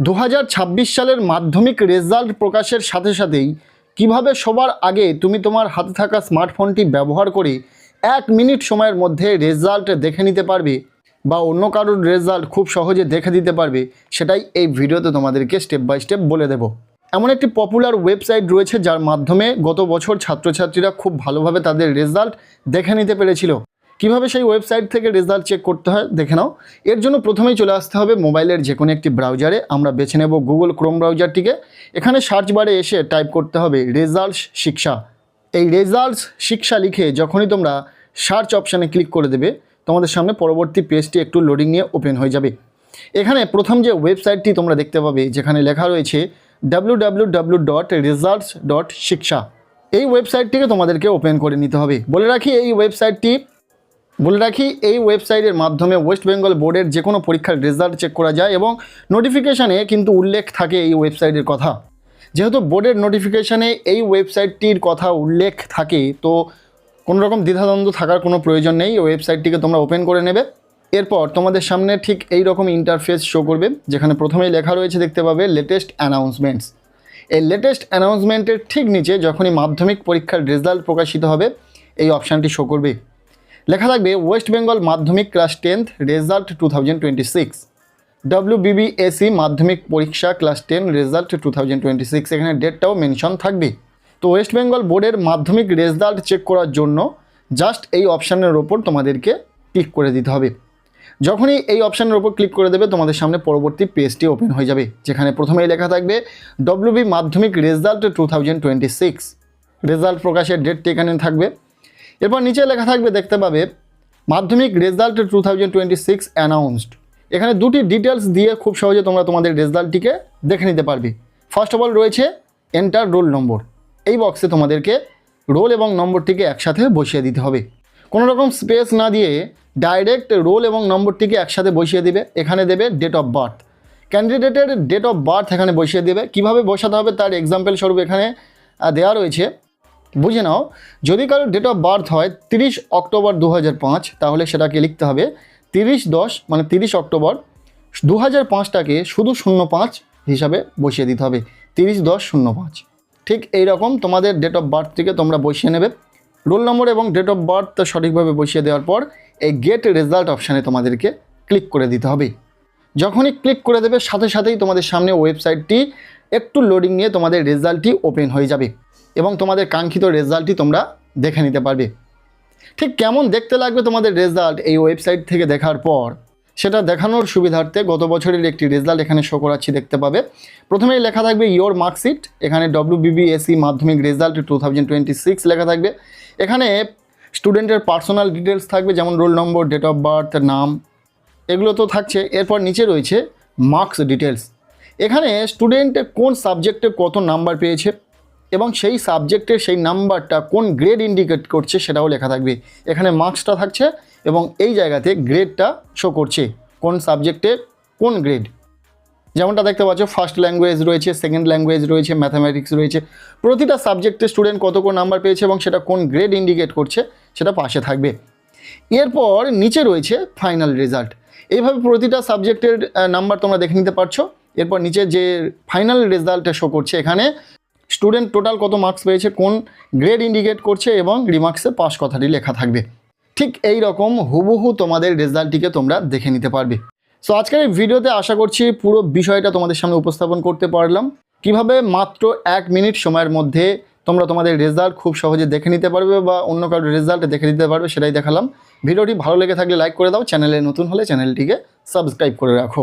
2026 সালের মাধ্যমিক রেজাল্ট প্রকাশের সাথে সাথেই কিভাবে সবার আগে তুমি তোমার হাতে থাকা স্মার্টফোনটি ব্যবহার করে 1 মিনিট সময়ের মধ্যে রেজাল্ট দেখে নিতে পারবে বা অন্য কারোর রেজাল্ট খুব সহজে দেখে দিতে পারবে, সেটাই এই ভিডিওতে তোমাদেরকে স্টেপ বাই স্টেপ বলে দেব। এমন একটি পপুলার ওয়েবসাইট রয়েছে যার মাধ্যমে গত বছর ছাত্রছাত্রীরা খুব ভালোভাবে তাদের রেজাল্ট দেখে নিতে পেরেছিল। কিভাবে সেই ওয়েবসাইট থেকে রেজাল্ট চেক করতে হয় দেখে নাও। এর জন্য প্রথমেই চলে আসতে হবে মোবাইলের যে কোনো একটি ব্রাউজারে। আমরা বেছে নেব গুগল ক্রোম ব্রাউজারটিকে। এখানে সার্চ বারে এসে টাইপ করতে হবে রেজাল্টস শিক্ষা। এই রেজাল্টস শিক্ষা লিখে যখনই তোমরা সার্চ অপশানে ক্লিক করে দেবে, তোমাদের সামনে পরবর্তী পেজটি একটু লোডিং নিয়ে ওপেন হয়ে যাবে। এখানে প্রথম যে ওয়েবসাইটটি তোমরা দেখতে পাবে যেখানে লেখা রয়েছে www.results.shiksha, এই ওয়েবসাইটটিকে তোমাদেরকে ওপেন করে নিতে হবে। বলে রাখি এই ওয়েবসাইটের মাধ্যমে ওয়েস্ট বেঙ্গল বোর্ডের যে কোনো পরীক্ষার রেজাল্ট চেক করা যায় এবং নোটিফিকেশানে কিন্তু উল্লেখ থাকে এই ওয়েবসাইটের কথা। যেহেতু বোর্ডের নোটিফিকেশানে এই ওয়েবসাইটটির কথা উল্লেখ থাকে, তো কোনো রকম দ্বিধাদ্বন্দ্ব থাকার কোনো প্রয়োজন নেই। ওয়েবসাইটটিকে তোমরা ওপেন করে নেবে। এরপর তোমাদের সামনে ঠিক এই রকম ইন্টারফেস শো করবে, যেখানে প্রথমেই লেখা রয়েছে দেখতে পাবে লেটেস্ট অ্যানাউন্সমেন্টস। এই লেটেস্ট অ্যানাউন্সমেন্টের ঠিক নিচে যখনই মাধ্যমিক পরীক্ষার রেজাল্ট প্রকাশিত হবে, এই অপশানটি শো করবে। লেখা থাকবে ওয়েস্ট বেঙ্গল মাধ্যমিক ক্লাস 10 রেজাল্ট 2026, WBBSE মাধ্যমিক পরীক্ষা ক্লাস 10 রেজাল্ট 2026। এখানে ডেটটাও মেনশন থাকবে। তো ওয়েস্ট বেঙ্গল বোর্ডের মাধ্যমিক রেজাল্ট চেক করার জন্য জাস্ট এই অপশানের ওপর তোমাদেরকে ক্লিক করে দিতে হবে। যখনই এই অপশানের ওপর ক্লিক করে দেবে, তোমাদের সামনে পরবর্তী পেজটি ওপেন হয়ে যাবে, যেখানে প্রথমেই লেখা থাকবে WB মাধ্যমিক রেজাল্ট 2026, রেজাল্ট প্রকাশের ডেটটি এখানে থাকবে। এরপর নিচে লেখা থাকবে দেখতে পাবে মাধ্যমিক রেজাল্ট 2026 অ্যানাউন্সড। এখানে দুটি ডিটেলস দিয়ে খুব সহজে তোমরা তোমাদের রেজাল্টটিকে দেখে নিতে পারবে। ফার্স্ট অফ অল রয়েছে এন্টার রোল নম্বর। এই বক্সে তোমাদেরকে রোল এবং নম্বরটিকে একসাথে বসিয়ে দিতে হবে। কোনো রকম স্পেস না দিয়ে ডাইরেক্ট রোল এবং নম্বরটিকে একসাথে বসিয়ে দিবে। এখানে দেবে ডেট অফ বার্থ, ক্যান্ডিডেটের ডেট অফ বার্থ এখানে বসিয়ে দেবে। কিভাবে বসাতে হবে তার এক্সাম্পল স্বরূপ এখানে দেওয়া রয়েছে, বুঝে নাও। যদি কারোর ডেট অফ বার্থ হয় 30 অক্টোবর 2005, তাহলে সেটাকে লিখতে হবে 30/10 মানে 30 অক্টোবর 2005টাকে শুধু 05 হিসাবে বসিয়ে দিতে হবে, 30/10/05। ঠিক এই রকম তোমাদের ডেট অফ বার্থটিকে তোমরা বসিয়ে নেবে। রোল নম্বর এবং ডেট অফ বার্থ সঠিকভাবে বসিয়ে দেওয়ার পর এই গেট রেজাল্ট অপশানে তোমাদেরকে ক্লিক করে দিতে হবে। যখনই ক্লিক করে দেবে, সাথে সাথেই তোমাদের সামনে ওয়েবসাইটটি একটু লোডিং নিয়ে তোমাদের রেজাল্টটি ওপেন হয়ে যাবে এবং তোমাদের কাঙ্ক্ষিত রেজাল্টটি তোমরা দেখে নিতে পারবে। ঠিক কেমন দেখতে লাগবে তোমাদের রেজাল্ট এই ওয়েবসাইট থেকে দেখার পর, সেটা দেখানোর সুবিধার্থে গত বছরের একটি রেজাল্ট এখানে শো করাচ্ছি দেখতে পাবে। প্রথমেই লেখা থাকবে ইয়োর মার্কশিট। এখানে WBBSE মাধ্যমিক রেজাল্ট 2026 লেখা থাকবে। এখানে স্টুডেন্টের পার্সোনাল ডিটেলস থাকবে, যেমন roll number, date of birth, নাম, এগুলো তো থাকছে। এরপর নিচে রয়েছে মার্কস ডিটেলস। এখানে স্টুডেন্ট কোন সাবজেক্টে কত নাম্বার পেয়েছে এবং সেই সাবজেক্টের সেই নাম্বারটা কোন গ্রেড ইন্ডিকেট করছে সেটাও লেখা থাকবে। এখানে মার্কসটা থাকছে এবং এই জায়গাতে গ্রেডটা শো করছে কোন সাবজেক্টে কোন গ্রেড। যেমনটা দেখতে পাচ্ছ, ফার্স্ট ল্যাঙ্গুয়েজ রয়েছে, সেকেন্ড ল্যাঙ্গুয়েজ রয়েছে, ম্যাথামেটিক্স রয়েছে। প্রতিটা সাবজেক্টে স্টুডেন্ট কত কোন নাম্বার পেয়েছে এবং সেটা কোন গ্রেড ইন্ডিকেট করছে সেটা পাশে থাকবে। এরপর নিচে রয়েছে ফাইনাল রেজাল্ট। এইভাবে প্রতিটা সাবজেক্টের নাম্বার তোমরা দেখে নিতে পারছো। এরপর নিচে যে ফাইনাল রেজাল্টটা শো করছে, এখানে স্টুডেন্ট টোটাল কত মার্কস পেয়েছে, কোন গ্রেড ইন্ডিকেট করছে এবং রিমার্কসে পাস কথাটি লেখা থাকবে। ঠিক এই রকম হুবহু তোমাদের রেজাল্টটিকে তোমরা দেখে নিতে পারবে। সো আজকের এই ভিডিওতে আশা করছি পুরো বিষয়টা তোমাদের সামনে উপস্থাপন করতে পারলাম। কিভাবে মাত্র 1 মিনিট সময়ের মধ্যে তোমরা তোমাদের রেজাল্ট খুব সহজে দেখে নিতে পারবে বা অন্য কারোর রেজাল্ট দেখে নিতে পারবে, সেটাই দেখালাম। ভিডিওটি ভালো লেগে থাকলে লাইক করে দাও, চ্যানেলে নতুন হলে চ্যানেলটিকে সাবস্ক্রাইব করে রাখো।